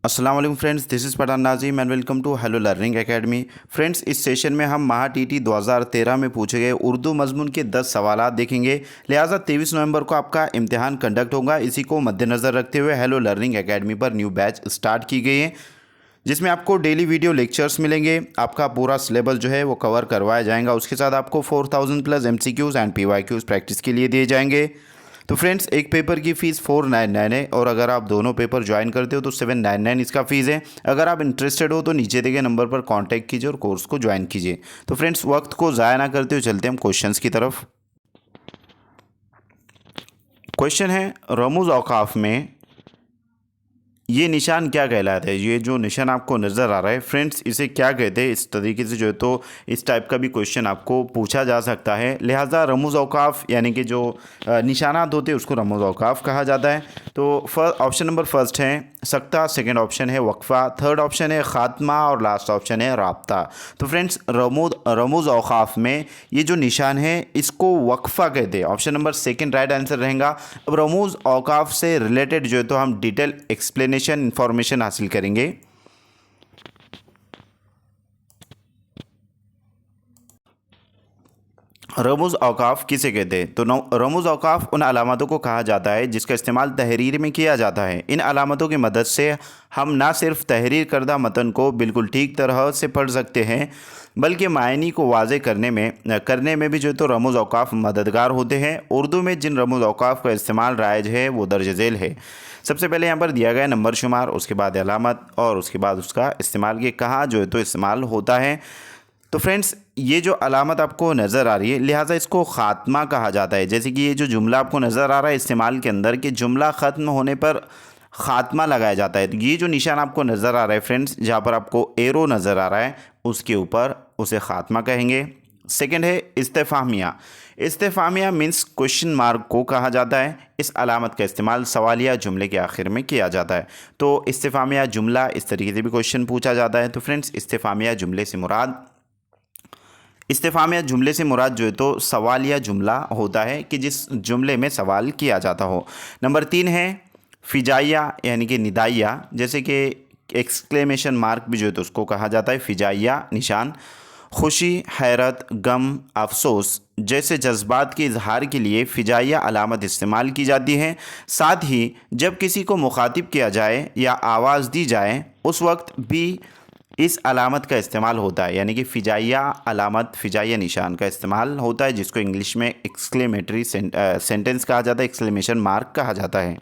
अस्सलाम वालेकुम friends, this is Pathan Nazim and welcome to hello learning academy. Friends, इस session में हम महा टीटी 2013 में पूछे गए उर्दू मज़मून के 10 सवालात देखेंगे। लिहाजा 23 नवंबर को आपका इम्तिहान कंडक्ट होगा। इसी को मद्देनज़र रखते हुए हेलो लर्निंग एकेडमी पर न्यू बैच स्टार्ट की गई है, जिसमें आपको डेली वीडियो लेक्चर्स मिलेंगे। आपका पूरा सिलेबस जो है वो कवर करवाया जाएगा। उसके साथ आपको 4000 plus MCQs and PYQs practice के लिए दिए जाएंगे। तो फ्रेंड्स, एक पेपर की फ़ीस 499 है और अगर आप दोनों पेपर ज्वाइन करते हो तो 799 इसका फ़ीस है। अगर आप इंटरेस्टेड हो तो नीचे दिए गए नंबर पर कांटेक्ट कीजिए और कोर्स को ज्वाइन कीजिए। तो फ्रेंड्स, वक्त को ज़ाया ना करते हुए चलते हम क्वेश्चंस की तरफ। क्वेश्चन है, रमूज़ औकाफ में ये निशान क्या कहलाता है। ये जो निशान आपको नज़र आ रहा है फ्रेंड्स, इसे क्या कहते हैं। इस तरीके से जो है तो इस टाइप का भी क्वेश्चन आपको पूछा जा सकता है। लिहाजा रमूज़ औकाफ यानी कि जो निशानात होते हैं उसको रमूज़ औकाफ कहा जाता है। तो ऑप्शन नंबर फर्स्ट है सख्ता, सेकंड ऑप्शन है वक्फ़ा, थर्ड ऑप्शन है ख़ात्मा और लास्ट ऑप्शन है राब्ता। तो फ्रेंड्स, रमूज़ औकाफ में ये जो निशान है इसको वक्फ़ा कहते हैं। Option number second right answer रहेगा। अब रमूज़ औकाफ से रिलेटेड जो है तो हम डिटेल एक्सप्लेनेशन इंफॉर्मेशन हासिल करेंगे। रमूज़ औकाफ किसे कहते हैं। तो रमूज़ औकाफ उन अलामतों को कहा जाता है जिसका इस्तेमाल तहरीर में किया जाता है। इन अलामतों की मदद से हम ना सिर्फ तहरीर करदा मतन को बिल्कुल ठीक तरह से पढ़ सकते हैं, बल्कि मायनी को वाज़े करने में भी जो तो रमूज़ औकाफ मददगार होते हैं। उर्दू में जिन रमूज़ औकाफ का इस्तेमाल राइज है वो दर्ज झेल है। सबसे पहले यहाँ पर दिया गया नंबर शुमार, उसके बाद अलामत और उसके बाद उसका इस्तेमाल के कहाँ जो है तो इस्तेमाल होता है। तो फ्रेंड्स, ये जो अलामत आपको नज़र आ रही है लिहाजा इसको ख़ात्मा कहा जाता है। जैसे कि ये जो जुमला आपको नज़र आ रहा है इस्तेमाल के अंदर कि जुमला ख़त्म होने पर ख़ात्मा लगाया जाता है। तो ये जो निशान आपको नज़र आ रहा है फ्रेंड्स, जहाँ पर आपको एरो नज़र आ रहा है उसके ऊपर उसे ख़ात्मा कहेंगे। सेकंड है इस्तेफ़ामिया। इस्तेफ़ामिया मीन्स क्वेश्चन मार्क को कहा जाता है। इस अलामत का इस्तेमाल सवालिया जुमले के आखिर में किया जाता है। तो इस्तेफ़ामिया जुमला, इस तरीके से भी क्वेश्चन पूछा जाता है। तो फ्रेंड्स, इस्तेफ़ामिया जुमले से मुराद जो है तो सवालिया जुमला होता है कि जिस जुमले में सवाल किया जाता हो। नंबर 3 है फ़िजाइया यानी कि निदाइया। जैसे कि एक्सक्लेमेशन मार्क भी जो है तो उसको कहा जाता है फ़िजाइया निशान। खुशी, हैरत, गम, अफसोस जैसे जज्बात के इजहार के लिए फ़िजाइया अलामत इस्तेमाल की जाती है। साथ ही जब किसी को मुखातिब किया जाए या आवाज़ दी जाए उस वक्त भी इस अलामत का इस्तेमाल होता है, यानी कि फ़िजाइया अलामत, फ़िजाइया निशान का इस्तेमाल होता है, जिसको इंग्लिश में एक्सक्लेमेटरी सेंटेंस कहा जाता है, एक्सक्लेमेशन मार्क कहा जाता है।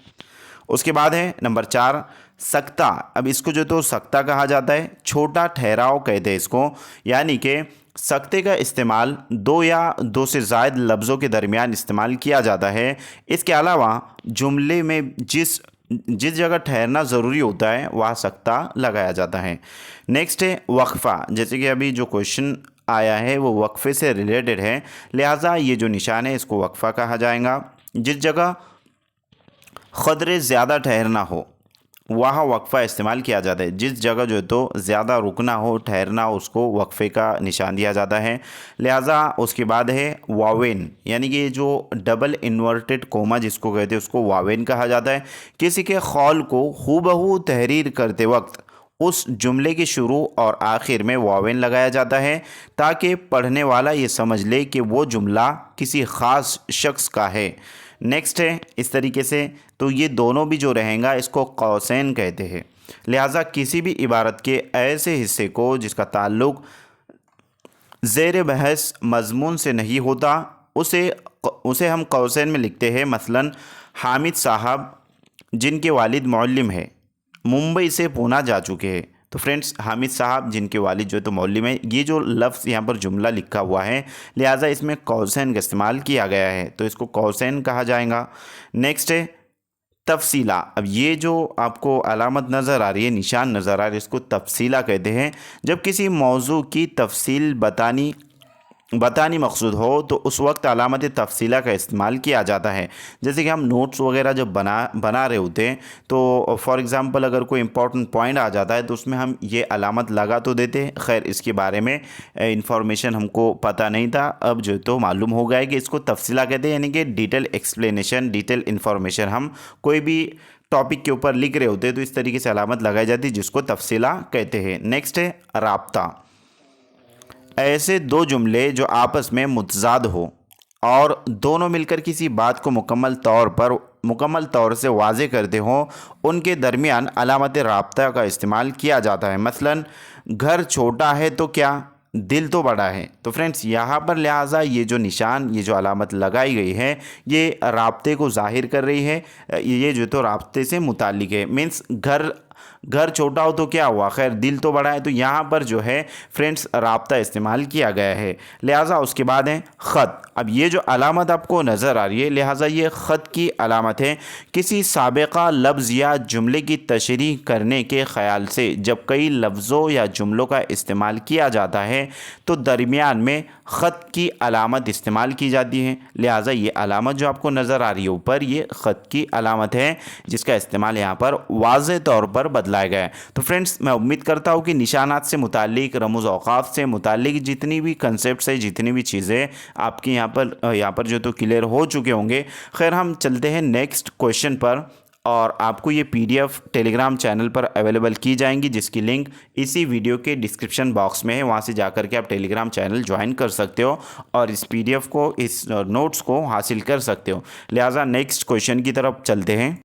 उसके बाद है नंबर 4 सख्ता। अब इसको जो तो सख्ता कहा जाता है, छोटा ठहराव कहते हैं इसको, यानी कि सख्ते का इस्तेमाल दो या दो से ज़ायद लफ्ज़ों के दरमियान इस्तेमाल किया जाता है। इसके अलावा जुमले में जिस जिस जगह ठहरना ज़रूरी होता है वहाँ सख्ता लगाया जाता है। नेक्स्ट है वक्फ़ा। जैसे कि अभी जो क्वेश्चन आया है वो वक्फ़े से रिलेटेड है, लिहाजा ये जो निशान है इसको वक्फ़ा कहा जाएगा। जिस जगह क़दरे ज़्यादा ठहरना हो वहाँ वक्फ़ा इस्तेमाल किया जाता है। जिस जगह जो है तो ज़्यादा रुकना हो, ठहरना हो, उसको वक्फ़े का निशान दिया जाता है। लिहाजा उसके बाद है वावेन, यानी कि जो डबल इन्वर्टेड कोमा जिसको कहते हैं उसको वावेन कहा जाता है। किसी के ख़ौल को हूबहू तहरीर करते वक्त उस जुमले के शुरू और आखिर में वावेन लगाया जाता है ताकि पढ़ने वाला ये समझ ले कि वो जुमला किसी ख़ास शख्स का है। नेक्स्ट है इस तरीके से, तो ये दोनों भी जो रहेगा इसको कौसैन कहते हैं। लिहाजा किसी भी इबारत के ऐसे हिस्से को जिसका ताल्लुक़ ज़ेर बहस मज़मून से नहीं होता उसे उसे हम कौसैन में लिखते हैं। मसलन हामिद साहब जिनके वालिद मौल्लिम है, मुंबई से पूना जा चुके हैं। तो फ्रेंड्स, हामिद साहब जिनके वालिद जो है तो मौल्लिम है, ये जो लफ्ज़ यहाँ पर जुमला लिखा हुआ है लिहाजा इसमें कौसैन का इस्तेमाल किया गया है, तो इसको कौसैन कहा जाएगा। नेक्स्ट है तफसीला। अब ये जो आपको अलामत नज़र आ रही है, निशान नज़र आ रही है, इसको तफसीला कहते हैं। जब किसी मौजू की तफसील बतानी मकसूद हो तो उस वक्त अलामत तफसीला का इस्तेमाल किया जाता है। जैसे कि हम नोट्स वगैरह जब बना रहे होते हैं तो फॉर एग्ज़ाम्पल अगर कोई इंपॉर्टेंट पॉइंट आ जाता है तो उसमें हम ये अलामत लगा तो देते हैं। खैर, इसके बारे में इंफॉर्मेशन हमको पता नहीं था, अब जो तो मालूम हो गया है कि इसको तफसीला कहते हैं, यानी कि डिटेल एक्सप्लेनेशन, डिटेल इन्फॉर्मेशन हम कोई भी टॉपिक के ऊपर लिख रहे होते हैं तो इस तरीके से अलामत लगाई जाती है, जिसको तफसीला कहते हैं। नेक्स्ट है राब्ता। ऐसे दो जुमले जो आपस में मुतजाद हो और दोनों मिलकर किसी बात को मुकम्मल तौर से वाज़े करते हों, उनके दरमियान अलामत राब्ता का इस्तेमाल किया जाता है। मसलन घर छोटा है तो क्या, दिल तो बड़ा है। तो फ्रेंड्स यहाँ पर लिहाजा ये जो निशान, ये जो अलामत लगाई गई है, ये राब्ते को ज़ाहिर कर रही है। ये जो तो राब्ते से मुताल्लिक है। मीन्स घर छोटा हो तो क्या हुआ, खैर दिल तो बड़ा है। तो यहाँ पर जो है फ्रेंड्स राब्ता इस्तेमाल किया गया है। लिहाजा उसके बाद है ख़त। अब ये जो अलामत आपको नज़र आ रही है, लिहाजा ये ख़त की अलामत है। किसी साबिक़ा लफ्ज़ या जुमले की तशरीह करने के ख़याल से जब कई लफ्ज़ों या जुमलों का इस्तेमाल किया जाता है तो दरमियान में ख़त की अलामत इस्तेमाल की जाती है। लिहाजा ये अलामत जो आपको नज़र आ रही है ऊपर, ये ख़त की अलामत है, जिसका इस्तेमाल यहाँ पर वाज़े तौर पर बतलाया गया है। तो फ्रेंड्स मैं उम्मीद करता हूँ कि निशानात से मुताल्लिक, रमूज़ औक़ाफ़ से मुताल्लिक जितनी भी कंसेप्ट है, जितनी भी चीज़ें आपकी यहाँ पर जो तो क्लियर हो चुके होंगे। खैर हम चलते हैं नेक्स्ट क्वेश्चन पर, और आपको ये पीडीएफ टेलीग्राम चैनल पर अवेलेबल की जाएंगी, जिसकी लिंक इसी वीडियो के डिस्क्रिप्शन बॉक्स में है। वहाँ से जाकर के आप टेलीग्राम चैनल ज्वाइन कर सकते हो और इस पीडीएफ को, इस नोट्स को हासिल कर सकते हो। लिहाजा नेक्स्ट क्वेश्चन की तरफ चलते हैं।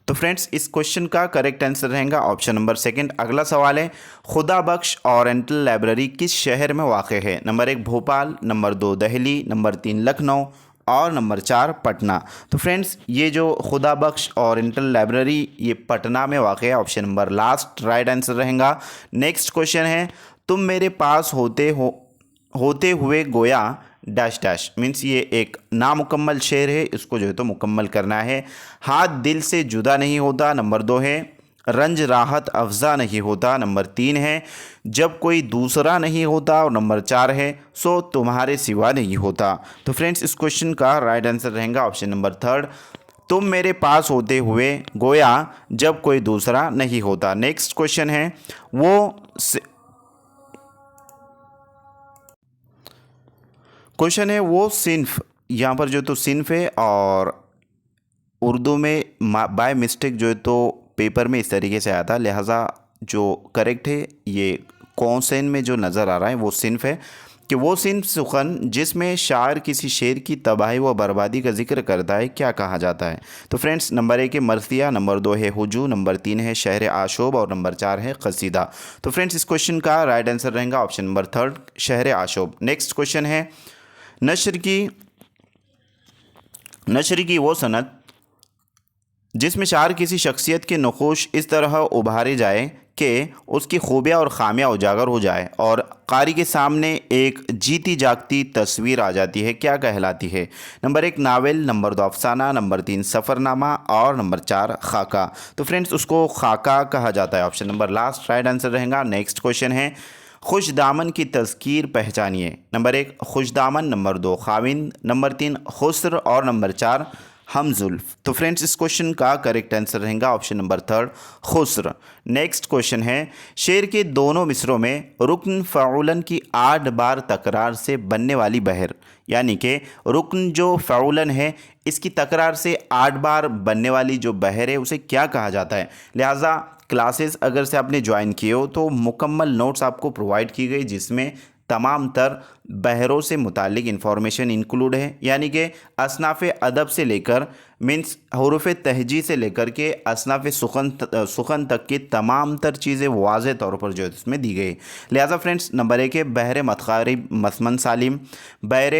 तो फ्रेंड्स इस क्वेश्चन का करेक्ट आंसर रहेगा ऑप्शन नंबर सेकंड। अगला सवाल है, खुदा बख्श ओरिएंटल लाइब्रेरी किस शहर में वाक़ है? Number 1 Bhopal, number 2 Delhi, number 3 Lucknow और नंबर 4 पटना। तो फ्रेंड्स ये जो खुदा बख्श ओरिएंटल लाइब्रेरी ये पटना में वाक़ है। Option number last right answer रहेगा। नेक्स्ट क्वेश्चन है, तुम मेरे पास होते हुए गोया डैश डैश। मीन्स ये एक नामुकम्मल शेर है, इसको जो है तो मुकम्मल करना है। हाथ दिल से जुदा नहीं होता, नंबर 2 है। रंज राहत अफजा नहीं होता, नंबर 3 है। जब कोई दूसरा नहीं होता, और नंबर 4 है सो तुम्हारे सिवा नहीं होता। तो फ्रेंड्स इस क्वेश्चन का राइट आंसर रहेगा ऑप्शन नंबर 3, तुम मेरे पास होते हुए गोया जब कोई दूसरा नहीं होता। नेक्स्ट क्वेश्चन है, वो सिन्फ, यहाँ पर जो तो सिन्फ है और उर्दू में बाय मिस्टेक जो है तो पेपर में इस तरीके से आया था। लिहाजा जो करेक्ट है ये कौनसेन में जो नज़र आ रहा है वो सिन्फ है कि वो सिन्फ सुखन जिसमें शायर किसी शेर की तबाही व बर्बादी का जिक्र करता है, क्या कहा जाता है? तो फ्रेंड्स नंबर 1 है मरसिया, नंबर 2 है हुजू, नंबर 3 है शहर आशोब और नंबर 4 है कसीदा। तो फ्रेंड्स इस क्वेश्चन का राइट आंसर रहेगा ऑप्शन नंबर 3 शहर आशोब। नेक्स्ट क्वेश्चन है, नशर की वो सनत जिसमें शायर किसी शख्सियत के नक़ूश इस तरह उभारे जाए कि उसकी खूबियाँ और खामियाँ उजागर हो जाए और कारी के सामने एक जीती जागती तस्वीर आ जाती है, क्या कहलाती है? नंबर 1 नावल, नंबर 2 अफसाना, नंबर 3 सफ़रनामा और नंबर 4 खाका। तो फ्रेंड्स उसको खाका कहा जाता है। Option number last right answer रहेगा। नेक्स्ट क्वेश्चन है, खुश दामन की तज़कीर पहचानिए। नंबर 1 खुश दामन, नंबर 2 खाविंद, नंबर 3 खुस्र और नंबर 4 हमजुल्फ। तो फ्रेंड्स इस क्वेश्चन का करेक्ट आंसर रहेगा option number 3 Khusro. Next question है, शेर के दोनों मिसरों में रुकन फ़अलन की 8 बार तकरार से बनने वाली बहर, यानी कि रुकन जो फ़अलन है इसकी तकरार से 8 बार बनने वाली जो बहर है उसे क्या कहा जाता है? लिहाजा क्लासेस अगर से आपने ज्वाइन किए हो तो मुकम्मल नोट्स आपको प्रोवाइड की गई, जिसमें तमाम तर बहरों से मुतालिक इन्फॉर्मेशन इंक्लूड है, यानी कि असनाफ़ अदब से लेकर मीन्स हरूफ तहजी से लेकर के असनाफ़ सुखन तक की तमाम तर चीज़ें वाज़े तौर पर जो है इसमें दी गई। लिहाजा फ्रेंड्स नंबर 1 है बहर मतखारिब मसमन सालिम, बहर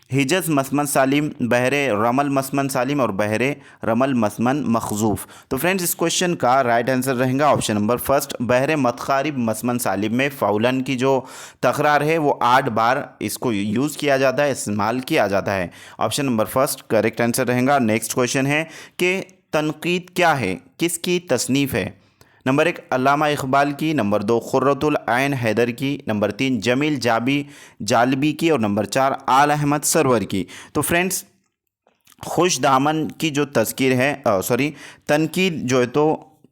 हिजज़ मसमन सालिम, बहरे रमल मसमन सालिम और बहरे रमल मसमन मखजूफ़। तो फ्रेंड्स इस क्वेश्चन का राइट आंसर रहेगा ऑप्शन नंबर फर्स्ट बहरे मतखारिब मसमन सालिम में फ़ौलन की जो तकरार है वो 8 बार इसको यूज़ किया जाता है, इस्तेमाल किया जाता है। Option number first correct answer रहेगा। नेक्स्ट क्वेश्चन है कि तनकीद क्या है, किसकी तसनीफ़ है? नंबर 1 अल्लामा इकबाल की, नंबर 2 खुर्रतुल ऐन हैदर की, नंबर 3 जमील जालबी की और नंबर 4 आल अहमद सरवर की। तो फ्रेंड्स खुश दामन की जो तज़कीर है तनकीद जो है तो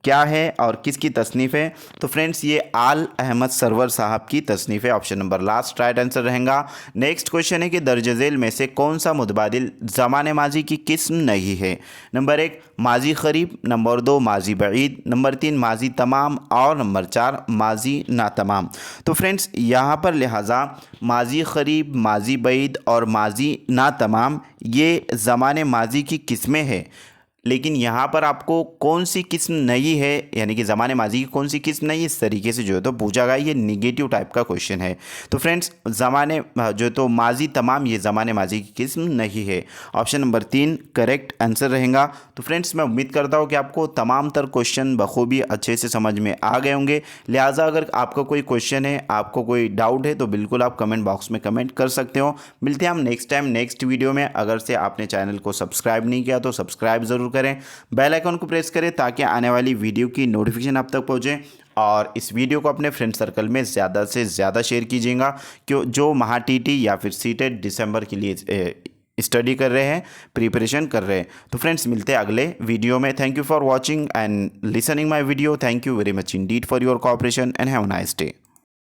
क्या है और किसकी तसनीफ़ है? तो फ्रेंड्स ये आल अहमद सरवर साहब की तसनीफ़ है। Option number last right answer रहेगा। नेक्स्ट क्वेश्चन है कि दर्ज झेल में से कौन सा मुतबादिल ज़माने माजी की किस्म नहीं है? नंबर 1 माजी करीब, नंबर 2 माजी बईद, नंबर 3 माजी तमाम और नंबर 4 माजी ना तमाम। तो फ्रेंड्स यहाँ पर लिहाजा माजी करीब, माजी बईद और माजी ना तमाम ये ज़माने माजी की किस्में हैं, लेकिन यहाँ पर आपको कौन सी किस्म नहीं है, यानी कि ज़माने माजी की कौन सी किस्म नहीं, इस तरीके से जो है तो पूछा गया। ये निगेटिव टाइप का क्वेश्चन है। तो फ्रेंड्स ज़माने जो तो माजी तमाम ये ज़माने माजी की किस्म नहीं है। ऑप्शन नंबर 3 करेक्ट आंसर रहेगा। तो फ्रेंड्स मैं उम्मीद करता हूँ कि आपको तमाम तर क्वेश्चन बखूबी अच्छे से समझ में आ गए होंगे। लिहाजा अगर आपका कोई क्वेश्चन है, आपको कोई डाउट है, तो बिल्कुल आप कमेंट बॉक्स में कमेंट कर सकते हो। मिलते हैं हम नेक्स्ट टाइम नेक्स्ट वीडियो में। अगर से आपने चैनल को सब्सक्राइब नहीं किया तो सब्सक्राइब ज़रूर करें, बेल आइकन को प्रेस करें ताकि आने वाली वीडियो की नोटिफिकेशन आप तक पहुंचे। और इस वीडियो को अपने फ्रेंड सर्कल में ज़्यादा से ज़्यादा शेयर कीजिएगा, क्यों जो महा टीटी या फिर सीटेट दिसंबर के लिए स्टडी कर रहे हैं, प्रिपरेशन कर रहे हैं। तो फ्रेंड्स मिलते हैं अगले वीडियो में। Thank you for watching and listening my video. Thank you very much Indeed for your cooperation and have a nice day.